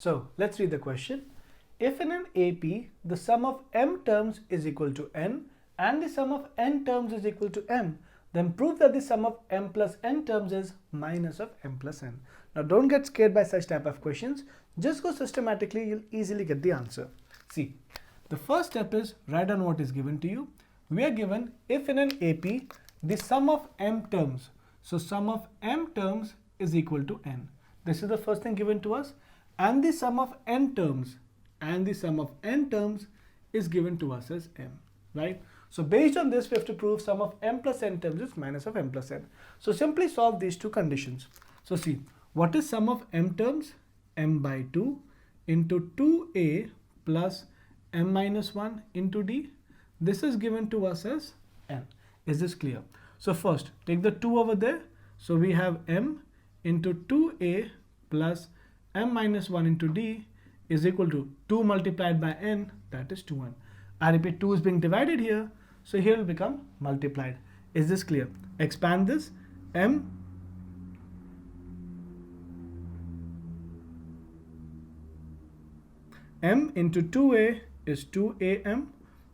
So let's read the question. If in an AP the sum of m terms is equal to n and the sum of n terms is equal to m, then prove that the sum of m plus n terms is minus of m plus n. Now don't get scared by such type of questions. Just go systematically, you'll easily get the answer. See, the first step is write down what is given to you. We are given if in an AP the sum of m terms. So sum of m terms is equal to n. This is the first thing given to us. And the sum of n terms is given to us as m, right? So based on this, we have to prove sum of m plus n terms is minus of m plus n. So simply solve these two conditions. So see, what is sum of m terms? M by 2 into 2a plus m minus 1 into d. This is given to us as n. Is this clear? So first, take the 2 over there. So we have m into 2a plus m minus 1 into d is equal to 2 multiplied by n, that is 2n. I repeat, 2 is being divided here, so here it will become multiplied. Is this clear? Expand this. M into 2a is 2am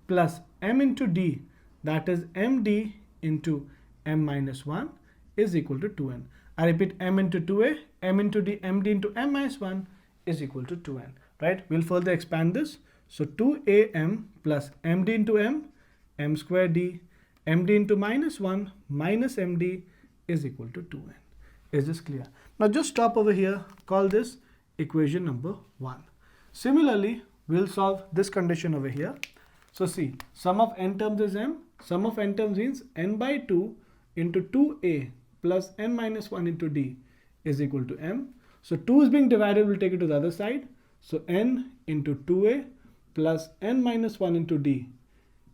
plus m into d, that is md into m minus 1 is equal to 2n. I repeat, m into 2a, m into d, md into m minus 1 is equal to 2n, right? We'll further expand this. So 2am plus md into m square d, md into minus 1 minus md is equal to 2n. Is this clear? Now just stop over here, call this equation number 1. Similarly, we'll solve this condition over here. So see, sum of n terms is m, sum of n terms means n by 2 into 2a plus n minus 1 into d is equal to m. So 2 is being divided, we'll take it to the other side. So n into 2a plus n minus 1 into d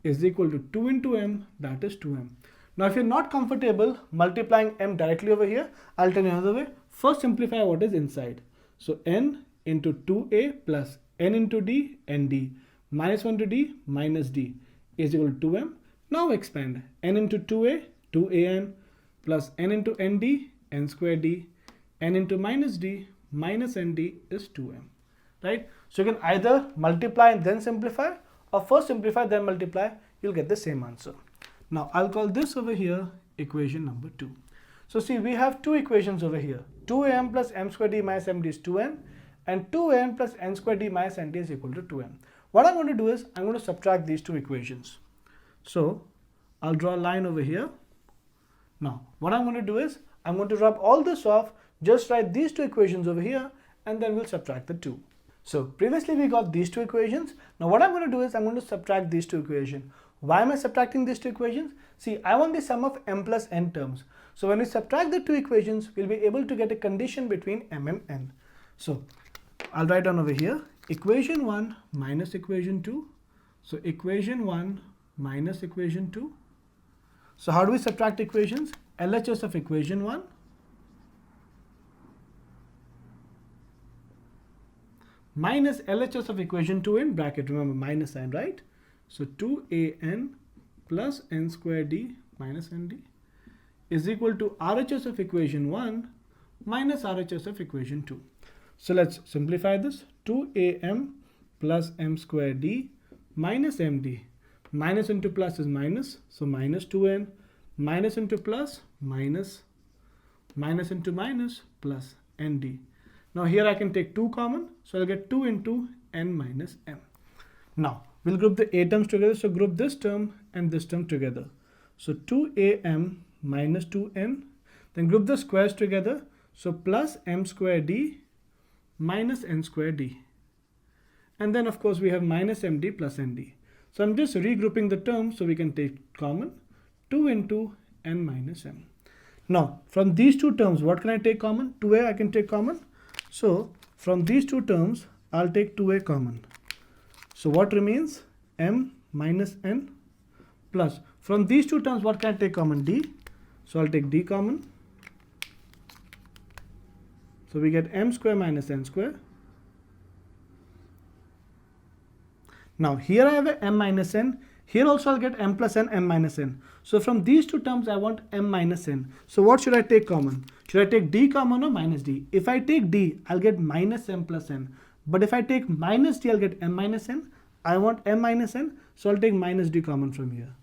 is equal to 2 into m, that is 2m. Now if you're not comfortable multiplying m directly over here, I'll tell you another way. First simplify what is inside. So n into 2a plus n into d, nd, minus 1 to d minus d is equal to 2m. Now expand n into 2a, 2an plus n into nd, n square d, n into minus d minus nd is 2m, right? So you can either multiply and then simplify, or first simplify then multiply, you'll get the same answer. Now I'll call this over here equation number 2. So see, we have two equations over here. 2am plus m square d minus md is 2n, and 2n plus n square d minus nd is equal to 2m. What I'm going to do is I'm going to subtract these two equations. So I'll draw a line over here. Now what I'm going to do is I'm going to rub all this off, just write these two equations over here, and then we'll subtract the 2. So previously we got these two equations. Now what I'm going to do is I'm going to subtract these two equations. Why am I subtracting these two equations? See, I want the sum of m plus n terms. So when we subtract the two equations, we'll be able to get a condition between m and n. So I'll write down over here equation 1 minus equation 2. So equation 1 minus equation 2. So how do we subtract equations? LHS of equation 1 minus LHS of equation 2 in bracket, remember minus sign, right? So 2an plus n square d minus nd is equal to RHS of equation 1 minus RHS of equation 2. So let's simplify this. 2am plus m square d minus md. Minus into plus is minus, so minus 2n, minus into plus, minus, minus into minus, plus nd. Now here I can take 2 common, so I'll get 2 into n minus m. Now we'll group the a terms together, so group this term and this term together. So 2am minus 2n, then group the squares together, so plus m square d minus n square d. And then of course we have minus md plus nd. So I'm just regrouping the terms so we can take common 2 into n minus m. Now from these two terms, what can I take common? 2a I can take common. So from these two terms, I'll take 2a common. So what remains? M minus n plus. From these two terms, what can I take common? D. So I'll take d common. So we get m square minus n square. Now here I have a m minus n. Here also I'll get m plus n, m minus n. So from these two terms I want m minus n. So what should I take common? Should I take d common or minus d? If I take d, I'll get minus m plus n. But if I take minus d, I'll get m minus n. I want m minus n, so I'll take minus d common from here.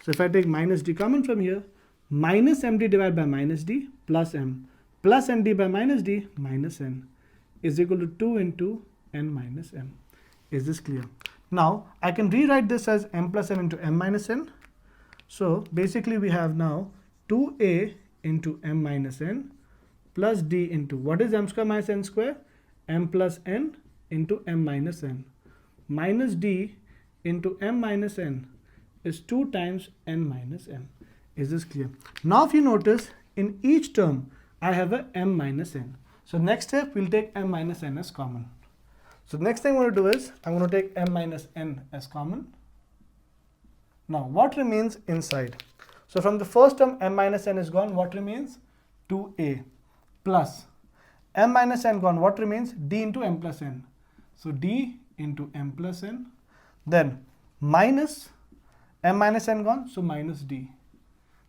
So if I take minus d common from here, minus md divided by minus d plus m plus nd by minus d minus n is equal to 2 into n minus m. Is this clear? Now I can rewrite this as m plus n into m minus n. So basically we have now 2a into m minus n plus d into, what is m square minus n square? M plus n into m minus n minus d into m minus n is 2 times n minus n. Is this clear? Now if you notice, in each term I have a m minus n. So next step, we'll take m minus n as common. So the next thing I'm going to do is, I'm going to take m minus n as common. Now what remains inside? So from the first term m minus n is gone, what remains? 2a plus m minus n gone, what remains? D into m plus n. So d into m plus n, then minus m minus n gone, so minus d.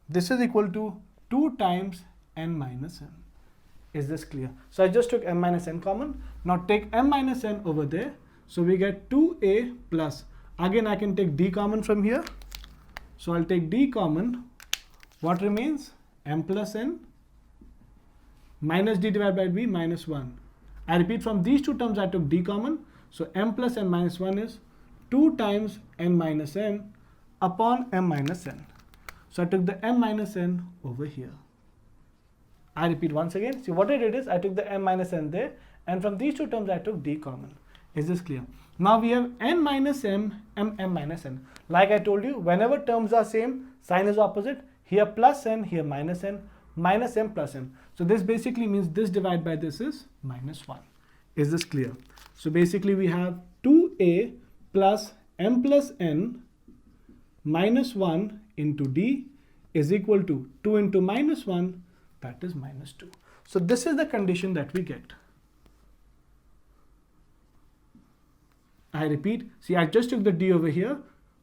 This is equal to 2 times n minus n. Is this clear? So I just took m minus n common. Now take m minus n over there. So we get 2a plus, again I can take d common from here. So I'll take d common. What remains? M plus n minus d divided by b minus 1. I repeat, from these two terms I took d common. So m plus n minus 1 is 2 times n minus n upon m minus n. So I took the m minus n over here. I repeat once again. See, what I did is I took the m minus n there, and from these two terms I took d common. Is this clear? Now we have n minus m, m minus n. Like I told you, whenever terms are same, sign is opposite. Here plus n, here minus n, minus m plus n. So this basically means this divided by this is minus 1. Is this clear? So basically we have 2a plus m plus n minus 1 into d is equal to 2 into minus 1, that is minus 2. So this is the condition that we get. I repeat, see, I just took the d over here.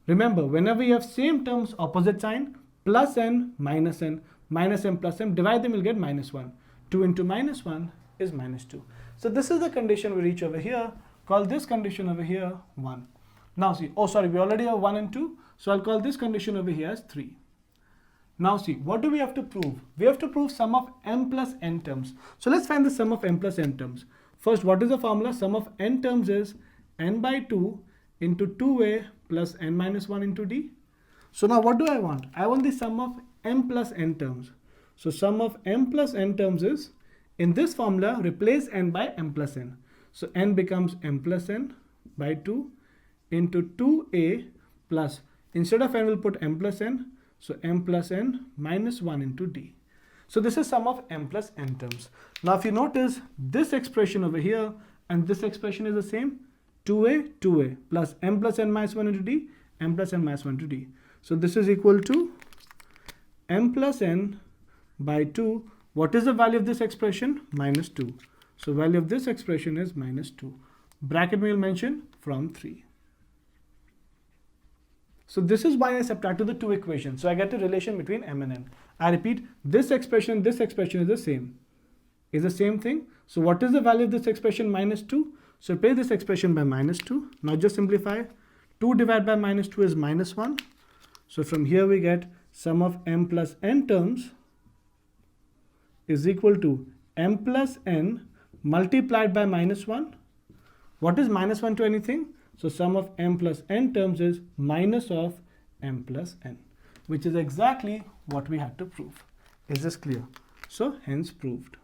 Remember, whenever you have same terms, opposite sign, plus n, minus m plus m, divide them, you'll get minus 1. 2 into minus 1 is minus 2. So this is the condition we reach over here. Call this condition over here 1. Now see, oh sorry, we already have 1 and 2. So I'll call this condition over here as 3. Now see, what do we have to prove? We have to prove sum of m plus n terms. So let's find the sum of m plus n terms. First, what is the formula? Sum of n terms is n by 2 into 2a plus n minus 1 into d. So now what do I want? I want the sum of m plus n terms. So sum of m plus n terms is, in this formula, replace n by m plus n. So n becomes m plus n by 2 into 2a plus, instead of n we'll put m plus n. So m plus n minus 1 into d. So this is sum of m plus n terms. Now if you notice, this expression over here and this expression is the same. 2a plus m plus n minus 1 into d, m plus n minus 1 into d. So this is equal to m plus n by 2. What is the value of this expression? Minus 2. So value of this expression is minus 2. Bracket we will mention from 3. So this is why I subtracted the two equations. So I get a relation between m and n. I repeat, this expression is the same. Is the same thing. So what is the value of this expression? Minus 2. So replace this expression by minus 2. Now just simplify. 2 divided by minus 2 is minus 1. So from here we get sum of m plus n terms is equal to m plus n multiplied by minus 1. What is minus 1 to anything? So sum of m plus n terms is minus of m plus n, which is exactly what we had to prove. Is this clear? So hence proved.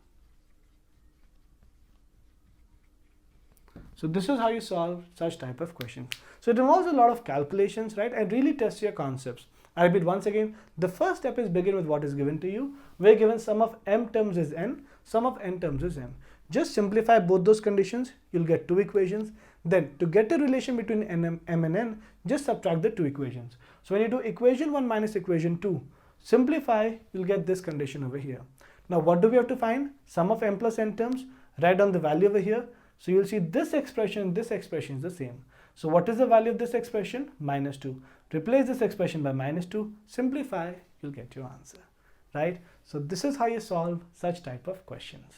So this is how you solve such type of questions. So it involves a lot of calculations, right? And really tests your concepts. I repeat once again, the first step is begin with what is given to you. We're given sum of m terms is n, sum of n terms is m. Just simplify both those conditions, you'll get two equations. Then to get a relation between m and n, just subtract the two equations. So when you do equation 1 minus equation 2, simplify, you'll get this condition over here. Now what do we have to find? Sum of m plus n terms, write down the value over here. So you'll see this expression is the same. So what is the value of this expression? Minus 2. Replace this expression by minus 2, simplify, you'll get your answer, right? So this is how you solve such type of questions.